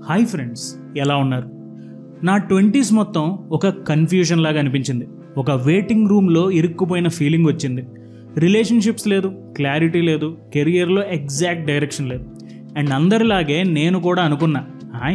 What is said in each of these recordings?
Hi friends, ఎలా ఉన్నారు? నా 20s మొత్తం ఒక కన్ఫ్యూజన్ లాగా అనిపించింది. ఒక వెయిటింగ్ రూమ్లో ఇరుక్కుపోయిన ఫీలింగ్ వచ్చింది. రిలేషన్షిప్స్ లేదు, క్లారిటీ లేదు, కెరియర్లో ఎగ్జాక్ట్ డైరెక్షన్ లేదు. అండ్ అందరిలాగే నేను కూడా అనుకున్నా,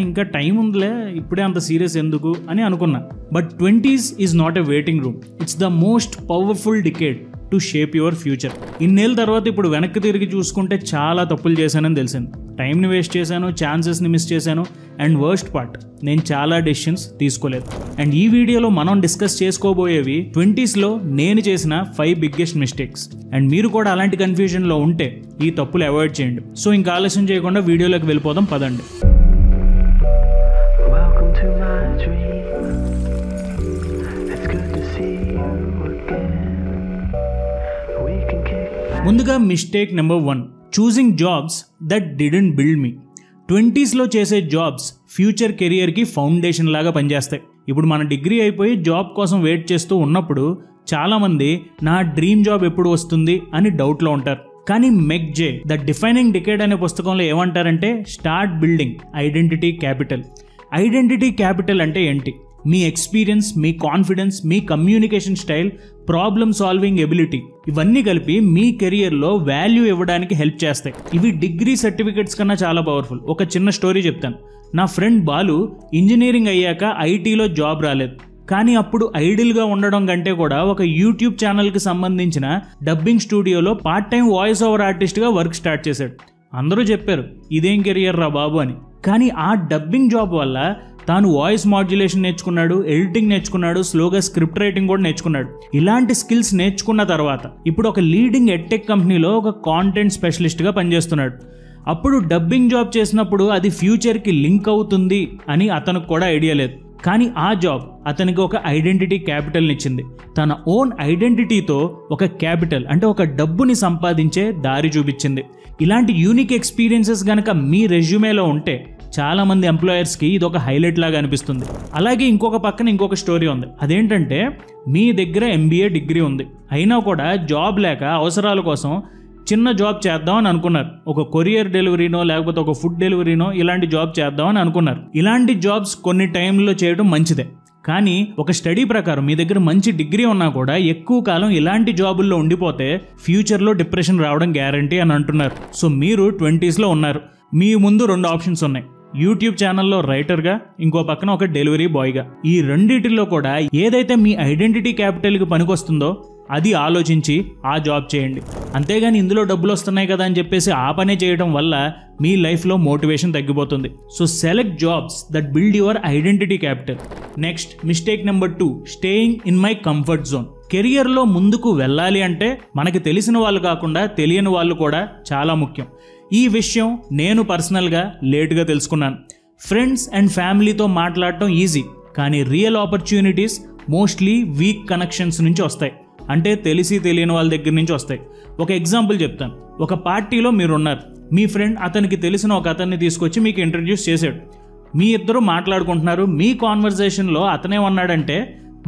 ఇంకా టైం ఉందిలే, ఇప్పుడే అంత సీరియస్ ఎందుకు అని అనుకున్నా. But 20s is not a waiting room. It's the most powerful decade to shape your future. ఇన్నేళ్ళ తర్వాత ఇప్పుడు వెనక్కి తిరిగి చూసుకుంటే చాలా తప్పులు చేశానని తెలిసింది. టైంని వేస్ట్ చేశాను, ఛాన్సెస్ని మిస్ చేశాను, అండ్ వర్స్ట్ పార్ట్, నేను చాలా డెసిషన్స్ తీసుకోలేదు. అండ్ ఈ వీడియోలో మనం డిస్కస్ చేసుకోబోయేవి 20sలో నేను చేసిన 5 బిగ్గెస్ట్ మిస్టేక్స్. అండ్ మీరు కూడా అలాంటి కన్ఫ్యూజన్లో ఉంటే ఈ తప్పులు అవాయిడ్ చేయండి. సో ఇంకా ఆలస్యం చేయకుండా వీడియోలోకి వెళ్ళిపోదాం, పదండి. ముందుగా mistake number 1, choosing jobs that didn't build me. 20sలో చేసే జాబ్స్ ఫ్యూచర్ కెరియర్కి ఫౌండేషన్ లాగా పనిచేస్తాయి. ఇప్పుడు మన డిగ్రీ అయిపోయి జాబ్ కోసం వెయిట్ చేస్తూ ఉన్నప్పుడు చాలామంది నా డ్రీమ్ జాబ్ ఎప్పుడు వస్తుంది అని డౌట్లో ఉంటారు. కానీ Meg Jay the defining decade అనే పుస్తకంలో ఏమంటారంటే, start building identity capital. Identity capital అంటే ఏంటి? మీ ఎక్స్పీరియన్స్, మీ కాన్ఫిడెన్స్, మీ communication style, problem solving ability, ఇవన్నీ కలిపి మీ కెరియర్లో వాల్యూ ఇవ్వడానికి హెల్ప్ చేస్తాయి. ఇవి డిగ్రీ సర్టిఫికెట్స్ కన్నా చాలా పవర్ఫుల్. ఒక చిన్న స్టోరీ చెప్తాను. నా ఫ్రెండ్ బాలు ఇంజనీరింగ్ అయ్యాక ఐటీలో జాబ్ రాలేదు. కానీ అప్పుడు ఐడిల్గా ఉండడం కంటే కూడా ఒక యూట్యూబ్ ఛానల్కి సంబంధించిన డబ్బింగ్ స్టూడియోలో పార్ట్ టైం వాయిస్ ఓవర్ ఆర్టిస్ట్గా వర్క్ స్టార్ట్ చేశాడు. అందరూ చెప్పారు, ఇదేం కెరియర్ రా బాబు అని. కానీ ఆ డబ్బింగ్ జాబ్ వల్ల తాను వాయిస్ మాడ్యులేషన్ నేర్చుకున్నాడు, ఎడిటింగ్ నేర్చుకున్నాడు, స్లోగా స్క్రిప్ట్ రైటింగ్ కూడా నేర్చుకున్నాడు. ఇలాంటి స్కిల్స్ నేర్చుకున్న తర్వాత ఇప్పుడు ఒక లీడింగ్ ఎడ్టెక్ కంపెనీలో ఒక కాంటెంట్ స్పెషలిస్ట్గా పనిచేస్తున్నాడు. అప్పుడు డబ్బింగ్ జాబ్ చేసినప్పుడు అది ఫ్యూచర్కి లింక్ అవుతుంది అని అతనికి కూడా ఐడియా లేదు. కానీ ఆ జాబ్ అతనికి ఒక ఐడెంటిటీ క్యాపిటల్ని ఇచ్చింది. తన ఓన్ ఐడెంటిటీతో ఒక క్యాపిటల్ అంటే ఒక డబ్బుని సంపాదించే దారి చూపించింది. ఇలాంటి యూనిక్ ఎక్స్పీరియన్సెస్ కనుక మీ రెజ్యూమేలో ఉంటే చాలామంది ఎంప్లాయర్స్కి ఇది ఒక హైలైట్ లాగా అనిపిస్తుంది. అలాగే ఇంకొక పక్కన ఇంకొక స్టోరీ ఉంది. అదేంటంటే, మీ దగ్గర MBA డిగ్రీ ఉంది, అయినా కూడా జాబ్ లేక అవసరాల కోసం చిన్న జాబ్ చేద్దామని అనుకున్నారు. ఒక కొరియర్ డెలివరీనో లేకపోతే ఒక ఫుడ్ డెలివరీనో ఇలాంటి జాబ్ చేద్దామని అనుకున్నారు. ఇలాంటి జాబ్స్ కొన్ని టైంలో చేయడం మంచిదే. కానీ ఒక స్టడీ ప్రకారం మీ దగ్గర మంచి డిగ్రీ ఉన్నా కూడా ఎక్కువ కాలం ఇలాంటి జాబుల్లో ఉండిపోతే ఫ్యూచర్లో డిప్రెషన్ రావడం గ్యారంటీ అని అంటున్నారు. సో మీరు 20sలో ఉన్నారు. మీ ముందు 2 ఆప్షన్స్ ఉన్నాయి. యూట్యూబ్ ఛానల్లో రైటర్గా, ఇంకో పక్కన ఒక డెలివరీ బాయ్గా. ఈ రెండిటిల్లో కూడా ఏదైతే మీ ఐడెంటిటీ క్యాపిటల్కి పనికొస్తుందో అది ఆలోచించి ఆ జాబ్ చేయండి. అంతేగాని ఇందులో డబ్బులు వస్తున్నాయి కదా అని చెప్పేసి ఆ పనే చేయడం వల్ల మీ లైఫ్లో మోటివేషన్ తగ్గిపోతుంది. So select jobs that build your identity capital. Next mistake number 2, staying in my comfort zone. కెరియర్లో ముందుకు వెళ్ళాలి అంటే మనకి తెలిసిన వాళ్ళు కాకుండా తెలియని వాళ్ళు కూడా చాలా ముఖ్యం. ఈ విషయం నేను పర్సనల్గా లేట్గా తెలుసుకున్నాను. ఫ్రెండ్స్ అండ్ ఫ్యామిలీతో మాట్లాడటం ఈజీ, కానీ real opportunities mostly week connections నుంచి వస్తాయి. అంటే తెలిసి తెలియని వాళ్ళ దగ్గర నుంచి వస్తాయి. ఒక ఎగ్జాంపుల్ చెప్తాను. ఒక పార్టీలో మీరున్నారు. మీ ఫ్రెండ్ అతనికి తెలిసిన ఒక అతన్ని తీసుకొచ్చి మీకు ఇంట్రడ్యూస్ చేశాడు. మీ ఇద్దరు మాట్లాడుకుంటున్నారు. మీ కాన్వర్జేషన్లో అతనేమన్నాడంటే,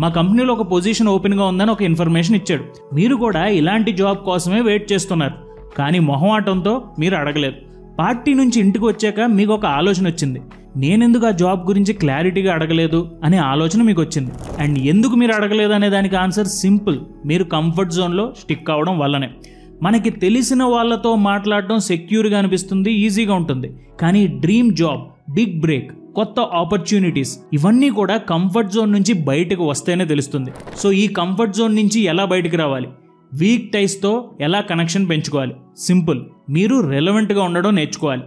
మా కంపెనీలో ఒక పొజిషన్ ఓపెన్గా ఉందని ఒక ఇన్ఫర్మేషన్ ఇచ్చాడు. మీరు కూడా ఇలాంటి జాబ్ కోసమే వెయిట్ చేస్తున్నారు, కానీ మొహమాటంతో మీరు అడగలేదు. పార్టీ నుంచి ఇంటికి వచ్చాక మీకు ఒక ఆలోచన వచ్చింది, నేనెందుకు ఆ జాబ్ గురించి క్లారిటీగా అడగలేదు అనే ఆలోచన మీకు వచ్చింది. అండ్ ఎందుకు మీరు అడగలేదు అనే దానికి ఆన్సర్ సింపుల్, మీరు కంఫర్ట్ జోన్లో స్టిక్ అవ్వడం వల్లనే. మనకి తెలిసిన వాళ్ళతో మాట్లాడడం సెక్యూర్గా అనిపిస్తుంది, ఈజీగా ఉంటుంది. కానీ డ్రీమ్ జాబ్, బిగ్ బ్రేక్, కొత్త ఆపర్చునిటీస్, ఇవన్నీ కూడా కంఫర్ట్ జోన్ నుంచి బయటకు వస్తేనే తెలుస్తుంది. సో ఈ కంఫర్ట్ జోన్ నుంచి ఎలా బయటకు రావాలి? వీక్ టైస్తో ఎలా కనెక్షన్ పెంచుకోవాలి? సింపుల్, మీరు రెలవెంట్గా ఉండడం నేర్చుకోవాలి.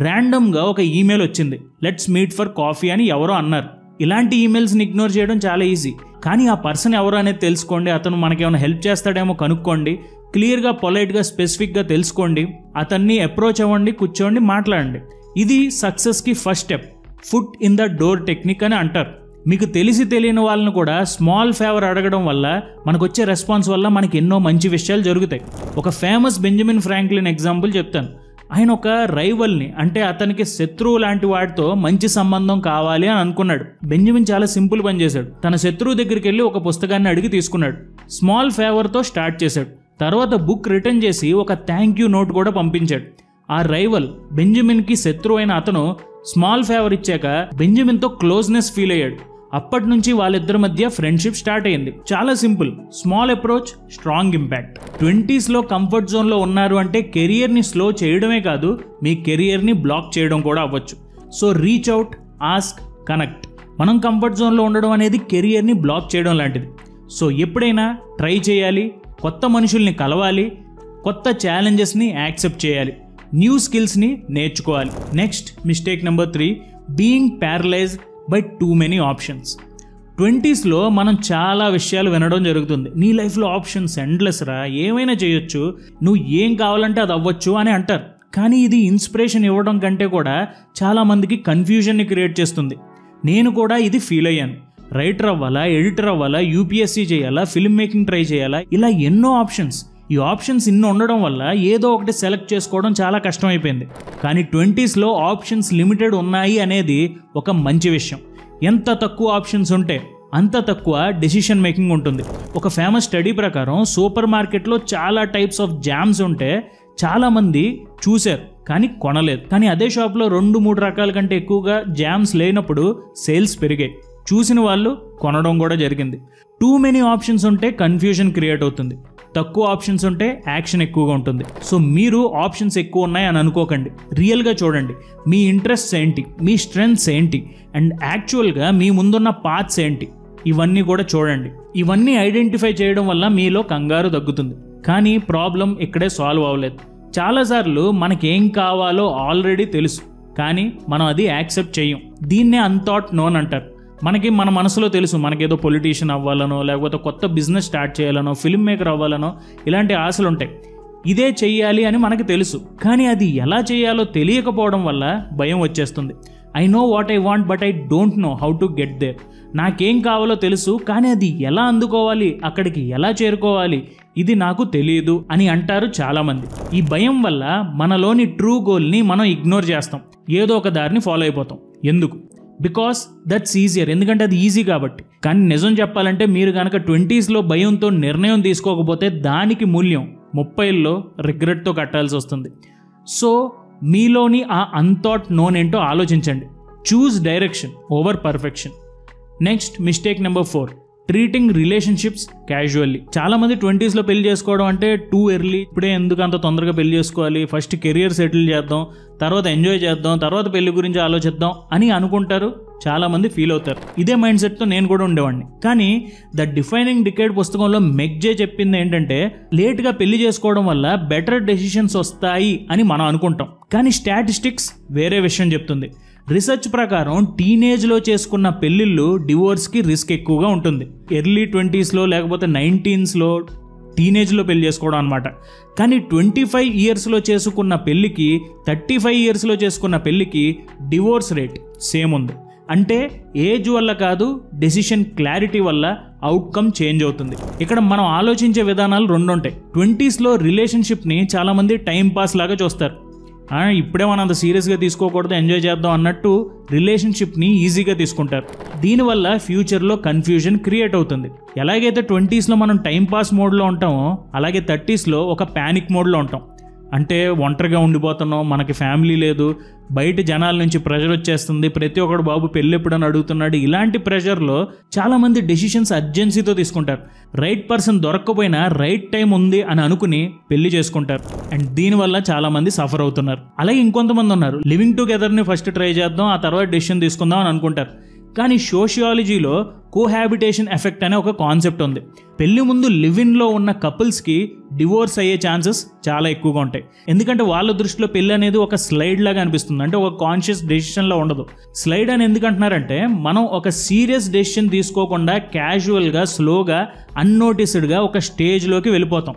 ర్యాండమ్గా ఒక ఈమెయిల్ వచ్చింది, లెట్స్ మీట్ ఫర్ కాఫీ అని ఎవరో అన్నారు. ఇలాంటి ఈమెయిల్స్ని ఇగ్నోర్ చేయడం చాలా ఈజీ. కానీ ఆ పర్సన్ ఎవరు అనేది తెలుసుకోండి. అతను మనకేమైనా హెల్ప్ చేస్తాడేమో కనుక్కోండి. క్లియర్గా, పొలైట్గా, స్పెసిఫిక్గా తెలుసుకోండి. అతన్ని అప్రోచ్ అవ్వండి, కూర్చోండి, మాట్లాడండి. ఇది సక్సెస్కి first step. Foot in the door technique అని అంటారు. మీకు తెలిసి తెలియని వాళ్ళని కూడా స్మాల్ ఫేవర్ అడగడం వల్ల మనకు వచ్చే రెస్పాన్స్ వల్ల మనకి ఎన్నో మంచి విషయాలు జరుగుతాయి. ఒక ఫేమస్ బెంజమిన్ ఫ్రాంక్లిన్ ఎగ్జాంపుల్ చెప్తాను. ఆయన ఒక రైవల్ని, అంటే అతనికి శత్రువు లాంటి వాడితో మంచి సంబంధం కావాలి అని అనుకున్నాడు. బెంజమిన్ చాలా సింపుల్ పని చేశాడు. తన శత్రువు దగ్గరికి వెళ్ళి ఒక పుస్తకాన్ని అడిగి తీసుకున్నాడు. స్మాల్ ఫేవర్తో స్టార్ట్ చేశాడు. తర్వాత బుక్ రిటర్న్ చేసి ఒక థ్యాంక్ యూ నోట్ కూడా పంపించాడు. ఆ రైవల్ బెంజమిన్కి శత్రువు అయిన అతను స్మాల్ ఫేవర్ ఇచ్చాక బెంజమిన్తో క్లోజ్నెస్ ఫీల్ అయ్యాడు. అప్పటి నుంచి వాళ్ళిద్దరి మధ్య ఫ్రెండ్షిప్ స్టార్ట్ అయింది. చాలా simple, small approach, strong impact. 20sలో కంఫర్ట్ జోన్లో ఉన్నారు అంటే కెరియర్ని స్లో చేయడమే కాదు, మీ కెరియర్ని బ్లాక్ చేయడం కూడా అవ్వచ్చు. So reach out, ask, connect. మనం కంఫర్ట్ జోన్లో ఉండడం అనేది కెరియర్ని బ్లాక్ చేయడం లాంటిది. సో ఎప్పుడైనా ట్రై చేయాలి, కొత్త మనుషుల్ని కలవాలి, కొత్త ఛాలెంజెస్ని యాక్సెప్ట్ చేయాలి, న్యూ స్కిల్స్ని నేర్చుకోవాలి. Next mistake number 3, being paralysed by too many options. 20sలో మనం చాలా విషయాలు వినడం జరుగుతుంది. నీ లైఫ్లో ఆప్షన్స్ ఎండ్లెస్ రా, ఏమైనా చేయొచ్చు, నువ్వు ఏం కావాలంటే అది అవ్వచ్చు అని అంటారు. కానీ ఇది ఇన్స్పిరేషన్ ఇవ్వడం కంటే కూడా చాలామందికి కన్ఫ్యూజన్ని క్రియేట్ చేస్తుంది. నేను కూడా ఇది ఫీల్ అయ్యాను. రైటర్ అవ్వాలా, ఎడిటర్ అవ్వాలా, యూపీఎస్సీ చేయాలా, ఫిల్మ్ మేకింగ్ ట్రై చేయాలా, ఇలా ఎన్నో ఆప్షన్స్. ఈ ఆప్షన్స్ ఇన్ని ఉండడం వల్ల ఏదో ఒకటి సెలెక్ట్ చేసుకోవడం చాలా కష్టమైపోయింది. కానీ 20sలో ఆప్షన్స్ లిమిటెడ్ ఉన్నాయి అనేది ఒక మంచి విషయం. ఎంత తక్కువ ఆప్షన్స్ ఉంటే అంత తక్కువ డెసిషన్ మేకింగ్ ఉంటుంది. ఒక ఫేమస్ స్టడీ ప్రకారం సూపర్ మార్కెట్లో చాలా టైప్స్ ఆఫ్ జామ్స్ ఉంటే చాలామంది చూశారు కానీ కొనలేదు. కానీ అదే షాప్లో 2-3 రకాల కంటే ఎక్కువగా జామ్స్ లేనప్పుడు సేల్స్ పెరిగాయి. చూసిన వాళ్ళు కొనడం కూడా జరిగింది. టూ మెనీ ఆప్షన్స్ ఉంటే కన్ఫ్యూజన్ క్రియేట్ అవుతుంది. తక్కువ ఆప్షన్స్ ఉంటే యాక్షన్ ఎక్కువగా ఉంటుంది. సో మీరు ఆప్షన్స్ ఎక్కువ ఉన్నాయి అని అనుకోకండి. రియల్గా చూడండి, మీ ఇంట్రెస్ట్స్ ఏంటి, మీ స్ట్రెంగ్త్స్ ఏంటి, అండ్ యాక్చువల్గా మీ ముందున్న పాత్స్ ఏంటి, ఇవన్నీ కూడా చూడండి. ఇవన్నీ ఐడెంటిఫై చేయడం వల్ల మీలో కంగారు తగ్గుతుంది. కానీ ప్రాబ్లం ఇక్కడే సాల్వ్ అవ్వలేదు. చాలాసార్లు మనకేం కావాలో ఆల్రెడీ తెలుసు, కానీ మనం అది యాక్సెప్ట్ చేయం. దీన్నే అన్థాట్ నోన్ అంటారు. మనకి మన మనసులో తెలుసు, మనకేదో పొలిటీషియన్ అవ్వాలనో, లేకపోతే కొత్త బిజినెస్ స్టార్ట్ చేయాలనో, ఫిల్మ్ మేకర్ అవ్వాలనో ఇలాంటి ఆశలు ఉంటాయి. ఇదే చెయ్యాలి అని మనకు తెలుసు, కానీ అది ఎలా చేయాలో తెలియకపోవడం వల్ల భయం వచ్చేస్తుంది. I know what I want but I don't know how to get there. నాకేం కావాలో తెలుసు, కానీ అది ఎలా అందుకోవాలి, అక్కడికి ఎలా చేరుకోవాలి, ఇది నాకు తెలియదు అని అంటారు చాలామంది. ఈ భయం వల్ల మనలోని ట్రూ గోల్ని మనం ఇగ్నోర్ చేస్తాం, ఏదో ఒక దారిని ఫాలో అయిపోతాం. ఎందుకు? బికాస్ దట్స్ ఈజియర్, ఎందుకంటే అది ఈజీ కాబట్టి. కానీ నిజం చెప్పాలంటే మీరు కనుక 20sలో భయంతో నిర్ణయం తీసుకోకపోతే దానికి మూల్యం 30ల్లో రిగ్రెట్తో కట్టాల్సి వస్తుంది. సో మీలోని ఆ అన్థాట్ నోన్ ఏంటో ఆలోచించండి. Choose direction over perfection. Next mistake number 4, treating relationships casually. చాలామంది 20sలో పెళ్లి చేసుకోవడం అంటే టూ ఎర్లీ, ఇప్పుడే ఎందుకు అంత తొందరగా పెళ్లి చేసుకోవాలి, ఫస్ట్ కెరియర్ సెటిల్ చేద్దాం, తర్వాత ఎంజాయ్ చేద్దాం, తర్వాత పెళ్లి గురించి ఆలోచిద్దాం అని అనుకుంటారు. చాలామంది ఫీల్ అవుతారు. ఇదే మైండ్ సెట్తో నేను కూడా ఉండేవాడిని. కానీ ద డిఫైనింగ్ డికేడ్ పుస్తకంలో మెగ్జే చెప్పింది ఏంటంటే, లేట్గా పెళ్లి చేసుకోవడం వల్ల బెటర్ డెసిషన్స్ వస్తాయి అని మనం అనుకుంటాం, కానీ స్టాటిస్టిక్స్ వేరే విషయం చెప్తుంది. రీసెర్చ్ ప్రకారం టీనేజ్లో చేసుకున్న పెళ్ళిళ్ళు డివోర్స్కి రిస్క్ ఎక్కువగా ఉంటుంది. ఎర్లీ 20sలో లేకపోతే 19sలో టీనేజ్లో పెళ్లి చేసుకోవడం అనమాట. కానీ 25 ఇయర్స్లో చేసుకున్న పెళ్ళికి 35 ఇయర్స్లో చేసుకున్న పెళ్ళికి డివోర్స్ రేట్ సేమ్ ఉంది. అంటే ఏజ్ వల్ల కాదు, డెసిషన్ క్లారిటీ వల్ల అవుట్కమ్ చేంజ్ అవుతుంది. ఇక్కడ మనం ఆలోచించే విధానాలు 2 ఉంటాయి. 20sలో రిలేషన్షిప్ని చాలామంది టైం పాస్ లాగా చూస్తారు. ఇప్పుడే మనం అంత సీరియస్గా తీసుకోకూడదు, ఎంజాయ్ చేద్దాం అన్నట్టు రిలేషన్షిప్ని ఈజీగా తీసుకుంటారు. దీనివల్ల ఫ్యూచర్లో కన్ఫ్యూజన్ క్రియేట్ అవుతుంది. ఎలాగైతే 20sలో మనం టైంపాస్ మోడ్లో ఉంటామో, అలాగే 30sలో ఒక ప్యానిక్ మోడ్లో ఉంటాం. అంటే ఒంటరిగా ఉండిపోతున్నాం, మనకి ఫ్యామిలీ లేదు, బయట జనాల నుంచి ప్రెషర్ వచ్చేస్తుంది, ప్రతి ఒక్కడు బాబు పెళ్ళి ఎప్పుడని అడుగుతున్నాడు. ఇలాంటి ప్రెషర్లో చాలామంది డెసిషన్స్ అర్జెన్సీతో తీసుకుంటారు. రైట్ పర్సన్ దొరక్కపోయినా రైట్ టైం ఉంది అని అనుకుని పెళ్లి చేసుకుంటారు. అండ్ దీనివల్ల చాలామంది సఫర్ అవుతున్నారు. అలాగే ఇంకొంతమంది ఉన్నారు, లివింగ్ టుగెదర్ని ఫస్ట్ ట్రై చేద్దాం, ఆ తర్వాత డెసిషన్ తీసుకుందాం అని అనుకుంటారు. కానీ సోషియాలజీలో కోహాబిటేషన్ ఎఫెక్ట్ అనే ఒక కాన్సెప్ట్ ఉంది. పెళ్లి ముందు లివిన్లో ఉన్న కపుల్స్కి డివోర్స్ అయ్యే ఛాన్సెస్ చాలా ఎక్కువగా ఉంటాయి. ఎందుకంటే వాళ్ళ దృష్టిలో పెళ్లి అనేది ఒక స్లైడ్ లాగా అనిపిస్తుంది, అంటే ఒక కాన్షియస్ డెసిషన్లో ఉండదు. స్లైడ్ అని ఎందుకు అంటున్నారంటే, మనం ఒక సీరియస్ డెసిషన్ తీసుకోకుండా క్యాజువల్గా, స్లోగా, అన్నోటిస్డ్గా ఒక స్టేజ్లోకి వెళ్ళిపోతాం.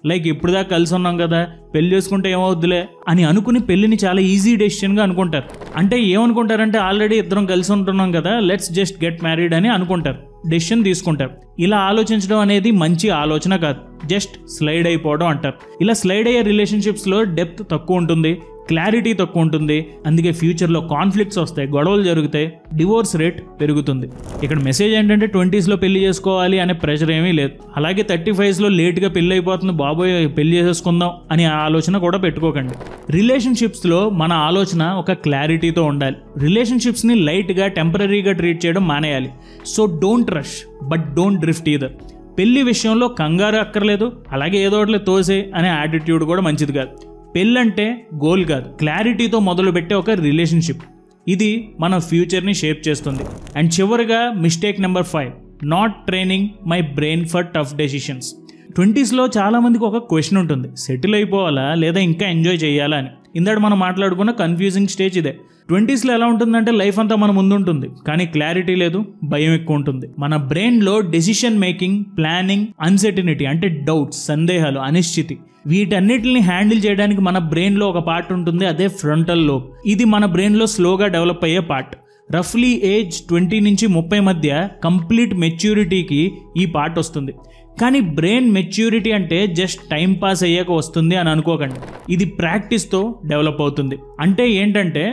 లైక్ ఇప్పుడు దాకా కలిసి ఉన్నాం కదా, పెళ్లి చేసుకుంటే ఏమవుద్దులే అని అనుకుని పెళ్లిని చాలా ఈజీ డెసిషన్గా అనుకుంటారు. అంటే ఏమనుకుంటారంటే, ఆల్రెడీ ఇద్దరం కలిసి ఉంటున్నాం కదా, లెట్స్ జస్ట్ గెట్ మ్యారీడ్ అని అనుకుంటారు, డెసిషన్ తీసుకుంటారు. ఇలా ఆలోచించడం అనేది మంచి ఆలోచన కాదు, జస్ట్ స్లైడ్ అయిపోవడం అంటారు. ఇలా స్లైడ్ అయ్యే రిలేషన్షిప్స్లో డెప్త్ తక్కువ ఉంటుంది, క్లారిటీ తక్కువ ఉంటుంది. అందుకే ఫ్యూచర్లో కాన్ఫ్లిక్ట్స్ వస్తాయి, గొడవలు జరుగుతాయి, డివోర్స్ రేట్ పెరుగుతుంది. ఇక్కడ మెసేజ్ ఏంటంటే 20sలో పెళ్లి చేసుకోవాలి అనే ప్రెషర్ ఏమీ లేదు. అలాగే 35sలో లేట్గా పెళ్లి అయిపోతుంది, బాబోయ్ పెళ్లి చేసేసుకుందాం అని ఆలోచన కూడా పెట్టుకోకండి. రిలేషన్షిప్స్లో మన ఆలోచన ఒక క్లారిటీతో ఉండాలి. రిలేషన్షిప్స్ని లైట్గా టెంపరీగా ట్రీట్ చేయడం మానేయాలి. So don't rush but don't drift either. పెళ్లి విషయంలో కంగారు అక్కర్లేదు, అలాగే ఏదో ఒకటి తోసే అనే యాటిట్యూడ్ కూడా మంచిది కాదు. పెళ్ళంటే గోల్ కాదు, క్లారిటీతో మొదలుపెట్టే ఒక రిలేషన్షిప్. ఇది మన ఫ్యూచర్ని షేప్ చేస్తుంది. అండ్ చివరిగా mistake number 5, not training my brain for tough decisions. 20sలో చాలామందికి ఒక క్వశ్చన్ ఉంటుంది, సెటిల్ అయిపోవాలా లేదా ఇంకా ఎంజాయ్ చేయాలా అని. ఇందాక మనం మాట్లాడుకున్న కన్ఫ్యూజింగ్ స్టేజ్ ఇదే. 20sలో ఎలా ఉంటుందంటే లైఫ్ అంతా మన ముందు ఉంటుంది, కానీ క్లారిటీ లేదు, భయం ఎక్కువ ఉంటుంది. మన బ్రెయిన్లో డెసిషన్ మేకింగ్, ప్లానింగ్, అన్సర్టనిటీ అంటే డౌట్స్, సందేహాలు, అనిశ్చితి, వీటన్నిటిని హ్యాండిల్ చేయడానికి మన బ్రెయిన్లో ఒక పార్ట్ ఉంటుంది, అదే ఫ్రంటల్ లోబ్. ఇది మన బ్రెయిన్లో స్లోగా డెవలప్ అయ్యే పార్ట్. రఫ్లీ ఏజ్ 20 నుంచి 30 మధ్య కంప్లీట్ మెచ్యూరిటీకి ఈ పార్ట్ వస్తుంది. కానీ బ్రెయిన్ మెచ్యూరిటీ అంటే జస్ట్ టైం పాస్ అయ్యాక వస్తుంది అని అనుకోకండి. ఇది ప్రాక్టీస్తో డెవలప్ అవుతుంది. అంటే ఏంటంటే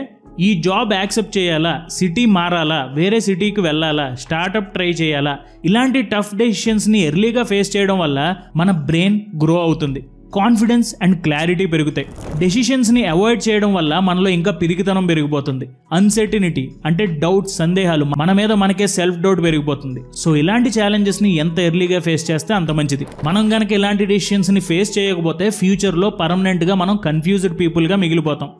ఈ జాబ్ యాక్సెప్ట్ చేయాలా, సిటీ మారాలా, వేరే సిటీకి వెళ్ళాలా, స్టార్టప్ ట్రై చేయాలా, ఇలాంటి టఫ్ డెసిషన్స్ని ఎర్లీగా ఫేస్ చేయడం వల్ల మన బ్రెయిన్ గ్రో అవుతుంది, కాన్ఫిడెన్స్ అండ్ క్లారిటీ పెరుగుతాయి. డెసిషన్స్ని అవాయిడ్ చేయడం వల్ల మనలో ఇంకా పిరికితనం పెరిగిపోతుంది. అన్సర్టనిటీ అంటే డౌట్స్, సందేహాలు, మన మీద మనకే సెల్ఫ్ డౌట్ పెరిగిపోతుంది. సో ఇలాంటి ఛాలెంజెస్ని ఎంత ఎర్లీగా ఫేస్ చేస్తే అంత మంచిది. మనం కనుక ఇలాంటి డెసిషన్స్ని ఫేస్ చేయకపోతే ఫ్యూచర్లో పర్మనెంట్గా మనం కన్ఫ్యూజ్డ్ పీపుల్గా మిగిలిపోతాం.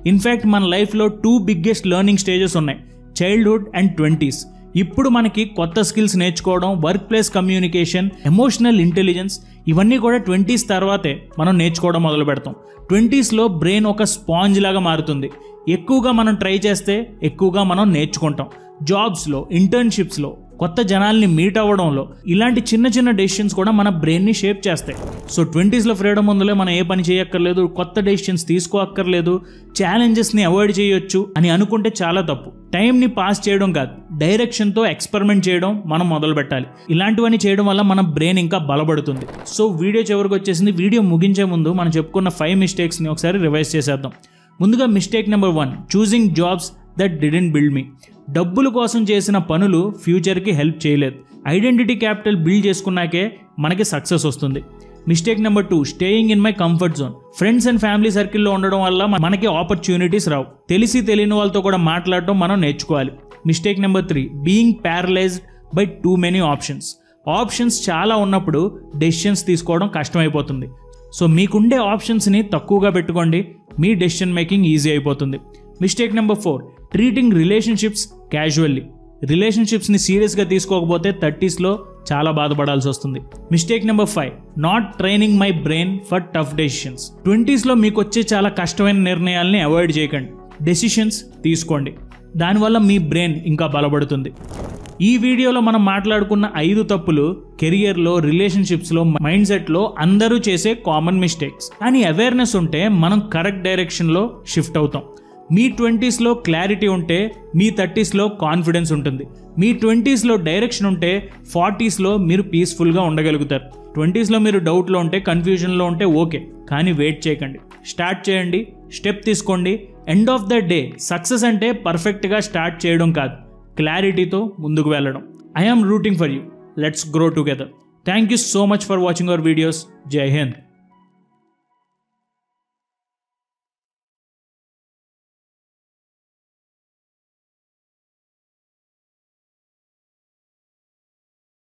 ఇన్ఫ్యాక్ట్ మన లైఫ్లో 2 బిగ్గెస్ట్ లెర్నింగ్ స్టేజెస్ ఉన్నాయి, చైల్డ్హుడ్ అండ్ 20s. ఇప్పుడు మనకి కొత్త స్కిల్స్ నేర్చుకోవడం, work place communication, emotional intelligence, ఇవన్నీ కూడా 20s తర్వాతే మనం నేర్చుకోవడం మొదలు పెడతాం. 20sలో బ్రెయిన్ ఒక స్పాంజ్ లాగా మారుతుంది. ఎక్కువగా మనం ట్రై చేస్తే ఎక్కువగా మనం నేర్చుకుంటాం. జాబ్స్లో, ఇంటర్న్షిప్స్లో, కొత్త జనాల్ని మీట్ అవ్వడంలో ఇలాంటి చిన్న చిన్న డెసిషన్స్ కూడా మన బ్రెయిన్ని షేప్ చేస్తాయి. సో 20sలో ఫ్రీడమ్ ఉందిలే, మనం ఏ పని చేయక్కర్లేదు, కొత్త డెసిషన్స్ తీసుకోక్కర్లేదు, ఛాలెంజెస్ని అవాయిడ్ చేయొచ్చు అని అనుకుంటే చాలా తప్పు. టైంని పాస్ చేయడం కాదు, డైరెక్షన్తో ఎక్స్పెరిమెంట్ చేయడం మనం మొదలు పెట్టాలి. ఇలాంటివన్నీ చేయడం వల్ల మన బ్రెయిన్ ఇంకా బలపడుతుంది. సో వీడియో చివరికి వచ్చేసింది. వీడియో ముగించే ముందు మనం చెప్పుకున్న 5 మిస్టేక్స్ని ఒకసారి రివైజ్ చేసేద్దాం. ముందుగా mistake number 1, choosing jobs that didn't build me. డబ్బుల కోసం చేసిన పనులు ఫ్యూచర్కి హెల్ప్ చేయలేదు. ఐడెంటిటీ క్యాపిటల్ బిల్డ్ చేసుకున్నాకే మనకి సక్సెస్ వస్తుంది. Mistake number 2, staying in my comfort zone. Friends and family సర్కిల్లో ఉండడం వల్ల మనకి ఆపర్చునిటీస్ రావు. తెలిసి తెలియని వాళ్ళతో కూడా మాట్లాడటం మనం నేర్చుకోవాలి. Mistake number 3, being paralysed by too many options. Options చాలా ఉన్నప్పుడు డెసిషన్స్ తీసుకోవడం కష్టమైపోతుంది. సో మీకుండే ఆప్షన్స్ని తక్కువగా పెట్టుకోండి, మీ డెసిషన్ మేకింగ్ ఈజీ అయిపోతుంది. Mistake number 4, treating relationships casually. రిలేషన్షిప్స్ని సీరియస్గా తీసుకోకపోతే 30sలో చాలా బాధపడాల్సి వస్తుంది. Mistake number 5, not training my brain for tough decisions. 20sలో మీకు వచ్చే చాలా కష్టమైన నిర్ణయాల్ని అవాయిడ్ చేయకండి, డెసిషన్స్ తీసుకోండి. దానివల్ల మీ బ్రెయిన్ ఇంకా బలపడుతుంది. ఈ వీడియోలో మనం మాట్లాడుకున్న 5 తప్పులు కెరియర్లో, రిలేషన్షిప్స్లో, మైండ్ సెట్లో అందరూ చేసే కామన్ మిస్టేక్స్. కానీ అవేర్నెస్ ఉంటే మనం కరెక్ట్ డైరెక్షన్లో షిఫ్ట్ అవుతాం. మీ 20sలో క్లారిటీ ఉంటే మీ 30sలో కాన్ఫిడెన్స్ ఉంటుంది. మీ 20sలో డైరెక్షన్ ఉంటే 40sలో మీరు పీస్ఫుల్గా ఉండగలుగుతారు. 20sలో మీరు డౌట్లో ఉంటే, కన్ఫ్యూజన్లో ఉంటే ఓకే, కానీ వెయిట్ చేయకండి, స్టార్ట్ చేయండి, స్టెప్ తీసుకోండి. End of the day success అంటే పర్ఫెక్ట్గా స్టార్ట్ చేయడం కాదు, క్లారిటీతో ముందుకు వెళ్ళడం. I am rooting for you. Let's grow together. Thank you so much for watching our videos. Jai Hind.